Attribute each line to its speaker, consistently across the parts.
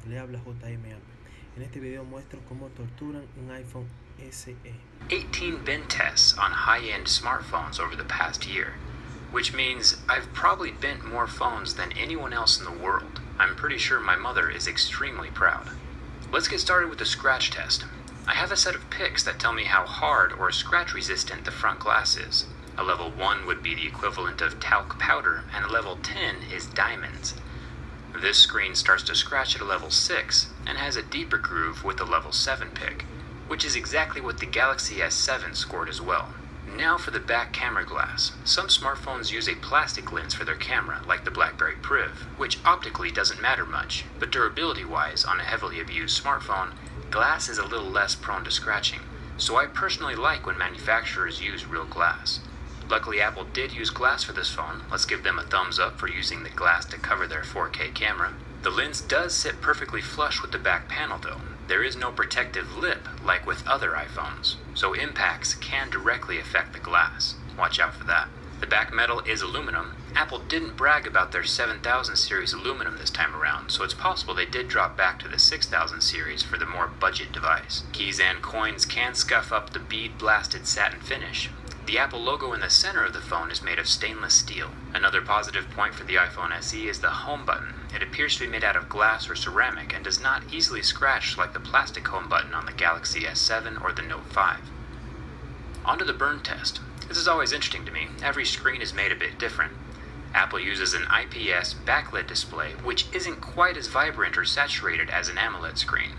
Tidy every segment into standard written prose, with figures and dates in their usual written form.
Speaker 1: Le habla JM. En este video muestro cómo torturan un iPhone SE.
Speaker 2: 18 bin tests on high-end smartphones over the past year, which means I've probably bent more phones than anyone else in the world. I'm pretty sure my mother is extremely proud. Let's get started with the scratch test. I have a set of pics that tell me how hard or scratch resistant the front glass is. A level 1 would be the equivalent of talc powder, and a level 10 is diamonds. This screen starts to scratch at a level 6 and has a deeper groove with a level 7 pic, which is exactly what the Galaxy S7 scored as well. Now for the back camera glass. Some smartphones use a plastic lens for their camera, like the BlackBerry Priv, which optically doesn't matter much, but durability-wise, on a heavily abused smartphone, glass is a little less prone to scratching, so I personally like when manufacturers use real glass. Luckily, Apple did use glass for this phone. Let's give them a thumbs up for using the glass to cover their 4K camera. The lens does sit perfectly flush with the back panel though. There is no protective lip like with other iPhones, so impacts can directly affect the glass. Watch out for that. The back metal is aluminum. Apple didn't brag about their 7000 series aluminum this time around, so it's possible they did drop back to the 6000 series for the more budget device. Keys and coins can scuff up the bead-blasted satin finish. The Apple logo in the center of the phone is made of stainless steel. Another positive point for the iPhone SE is the home button. It appears to be made out of glass or ceramic and does not easily scratch like the plastic home button on the Galaxy S7 or the Note 5. On to the burn test. This is always interesting to me. Every screen is made a bit different. Apple uses an IPS backlit display, which isn't quite as vibrant or saturated as an AMOLED screen.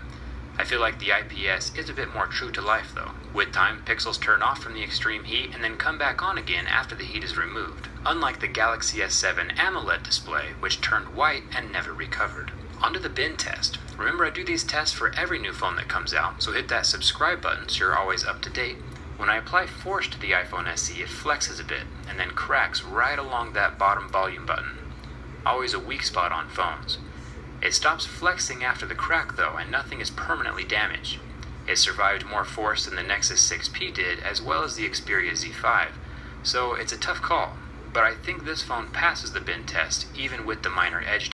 Speaker 2: I feel like the IPS is a bit more true to life though. With time, pixels turn off from the extreme heat and then come back on again after the heat is removed, unlike the Galaxy S7 AMOLED display, which turned white and never recovered. Onto the bin test. Remember, I do these tests for every new phone that comes out, so hit that subscribe button so you're always up to date. When I apply force to the iPhone SE, it flexes a bit and then cracks right along that bottom volume button. Always a weak spot on phones. It stops flexing after the crack though, and nothing is permanently damaged. It survived more force than the Nexus 6P did, as well as the Xperia Z5, so it's a tough call, but I think this phone passes the bin test even with the minor edge